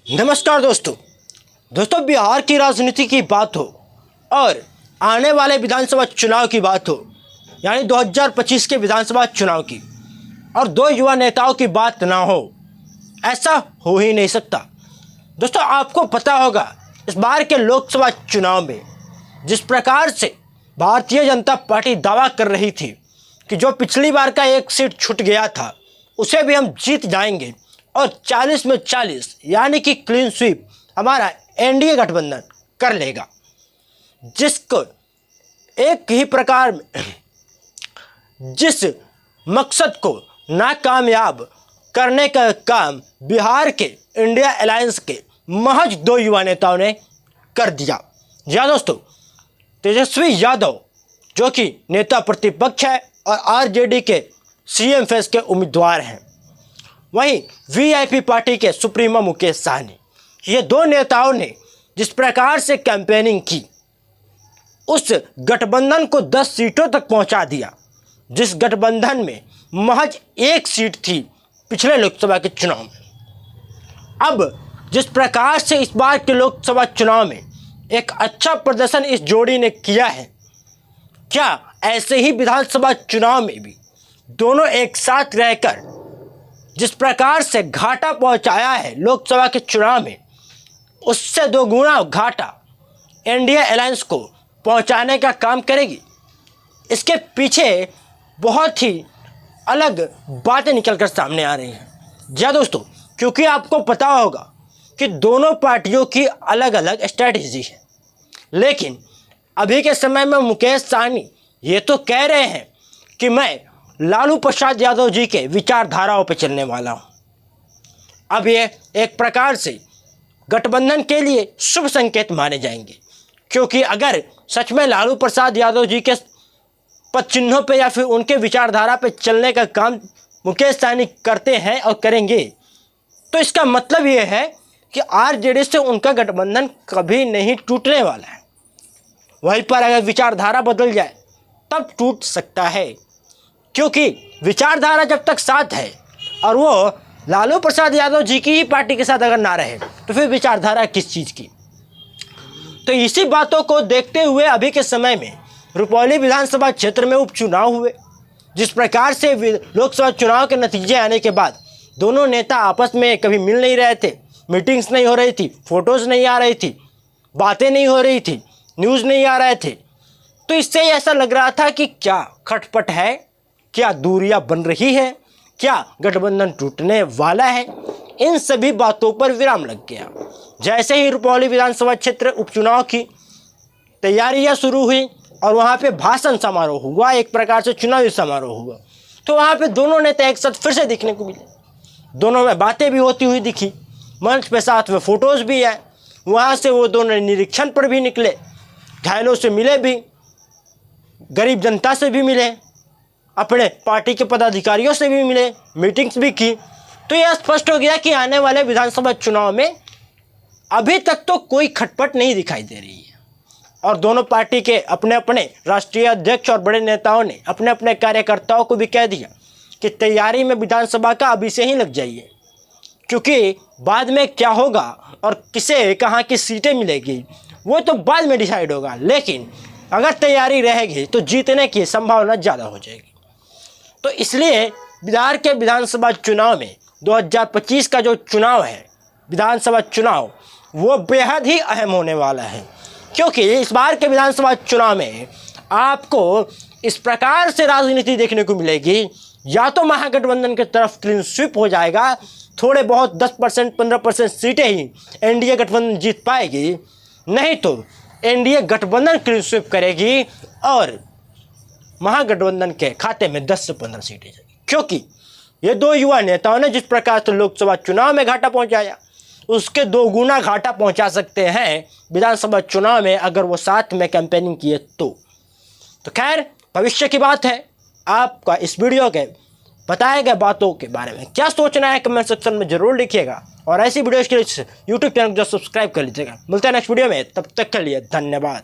नमस्कार दोस्तों बिहार की राजनीति की बात हो और आने वाले विधानसभा चुनाव की बात हो, यानी 2025 के विधानसभा चुनाव की, और दो युवा नेताओं की बात ना हो, ऐसा हो ही नहीं सकता। दोस्तों, आपको पता होगा इस बार के लोकसभा चुनाव में जिस प्रकार से भारतीय जनता पार्टी दावा कर रही थी कि जो पिछली बार का एक सीट छूट गया था उसे भी हम जीत जाएंगे और 40 में 40 यानी कि क्लीन स्वीप हमारा एनडीए गठबंधन कर लेगा, जिसको एक ही प्रकार में जिस मकसद को नाकामयाब करने का काम बिहार के इंडिया अलायंस के महज दो युवा नेताओं ने कर दिया। जी हाँ दोस्तों, तेजस्वी यादव जो कि नेता प्रतिपक्ष है और आरजेडी के सीएम फेस के उम्मीदवार हैं, वहीं वीआईपी पार्टी के सुप्रीमो मुकेश सहनी, ये दो नेताओं ने जिस प्रकार से कैंपेनिंग की उस गठबंधन को 10 सीटों तक पहुंचा दिया, जिस गठबंधन में महज एक सीट थी पिछले लोकसभा के चुनाव में। अब जिस प्रकार से इस बार के लोकसभा चुनाव में एक अच्छा प्रदर्शन इस जोड़ी ने किया है, क्या ऐसे ही विधानसभा चुनाव में भी दोनों एक साथ रहकर जिस प्रकार से घाटा पहुंचाया है लोकसभा के चुनाव में, उससे दो गुना घाटा एनडीए अलायंस को पहुंचाने का काम करेगी? इसके पीछे बहुत ही अलग बातें निकलकर सामने आ रही हैं। जी हाँ दोस्तों, क्योंकि आपको पता होगा कि दोनों पार्टियों की अलग अलग स्ट्रैटेजी है, लेकिन अभी के समय में मुकेश सहनी ये तो कह रहे हैं कि मैं लालू प्रसाद यादव जी के विचारधाराओं पर चलने वाला हूँ। अब ये एक प्रकार से गठबंधन के लिए शुभ संकेत माने जाएंगे, क्योंकि अगर सच में लालू प्रसाद यादव जी के पद चिन्हों पे या फिर उनके विचारधारा पे चलने का काम मुकेश सहनी करते हैं और करेंगे, तो इसका मतलब ये है कि आरजेडी से उनका गठबंधन कभी नहीं टूटने वाला है। वहीं पर अगर विचारधारा बदल जाए तब टूट सकता है, क्योंकि विचारधारा जब तक साथ है और वो लालू प्रसाद यादव जी की ही पार्टी के साथ अगर ना रहे तो फिर विचारधारा किस चीज़ की। तो इसी बातों को देखते हुए अभी के समय में रुपौली विधानसभा क्षेत्र में उपचुनाव हुए। जिस प्रकार से लोकसभा चुनाव के नतीजे आने के बाद दोनों नेता आपस में कभी मिल नहीं रहे थे, मीटिंग्स नहीं हो रही थी, फोटोज़ नहीं आ रही थी, बातें नहीं हो रही थी, न्यूज़ नहीं आ रहे थे, तो इससे ऐसा लग रहा था कि क्या खटपट है, क्या दूरियां बन रही है, क्या गठबंधन टूटने वाला है। इन सभी बातों पर विराम लग गया। जैसे ही रुपौली विधानसभा क्षेत्र उपचुनाव की तैयारियां शुरू हुई और वहां पे भाषण समारोह हुआ, एक प्रकार से चुनावी समारोह हुआ, तो वहां पे दोनों नेता एक साथ फिर से दिखने को मिले। दोनों में बातें भी होती हुई दिखी, मंच पे साथ में फोटोज़ भी है। वहाँ से वो दोनों निरीक्षण पर भी निकले, घायलों से मिले भी, गरीब जनता से भी मिले, अपने पार्टी के पदाधिकारियों से भी मिले, मीटिंग्स भी की। तो यह स्पष्ट हो गया कि आने वाले विधानसभा चुनाव में अभी तक तो कोई खटपट नहीं दिखाई दे रही है, और दोनों पार्टी के अपने अपने राष्ट्रीय अध्यक्ष और बड़े नेताओं ने अपने अपने कार्यकर्ताओं को भी कह दिया कि तैयारी में विधानसभा का अभी से ही लग जाइए, क्योंकि बाद में क्या होगा और किसे कहाँ की सीटें मिलेगी वो तो बाद में डिसाइड होगा, लेकिन अगर तैयारी रहेगी तो जीतने की संभावना ज़्यादा हो जाएगी। तो इसलिए बिहार के विधानसभा चुनाव में 2025 का जो चुनाव है, विधानसभा चुनाव, वो बेहद ही अहम होने वाला है, क्योंकि इस बार के विधानसभा चुनाव में आपको इस प्रकार से राजनीति देखने को मिलेगी। या तो महागठबंधन की तरफ क्लीन स्वीप हो जाएगा, थोड़े बहुत 10% 15% सीटें ही एनडीए गठबंधन जीत पाएगी, नहीं तो एनडीए गठबंधन क्लीन स्वीप करेगी और महागठबंधन के खाते में 10 से 15 सीटें जाएगी। क्योंकि ये दो युवा नेताओं ने जिस प्रकार से लोकसभा चुनाव में घाटा पहुंचाया, उसके 2 गुना घाटा पहुंचा सकते हैं विधानसभा चुनाव में अगर वो साथ में कैंपेनिंग किए तो खैर भविष्य की बात है। आपका इस वीडियो के बताए गए बातों के बारे में क्या सोचना है कमेंट सेक्शन में ज़रूर लिखिएगा, और ऐसी वीडियोज़ के लिए यूट्यूब चैनल को सब्सक्राइब कर लीजिएगा। मिलते हैं नेक्स्ट वीडियो में, तब तक के लिए धन्यवाद।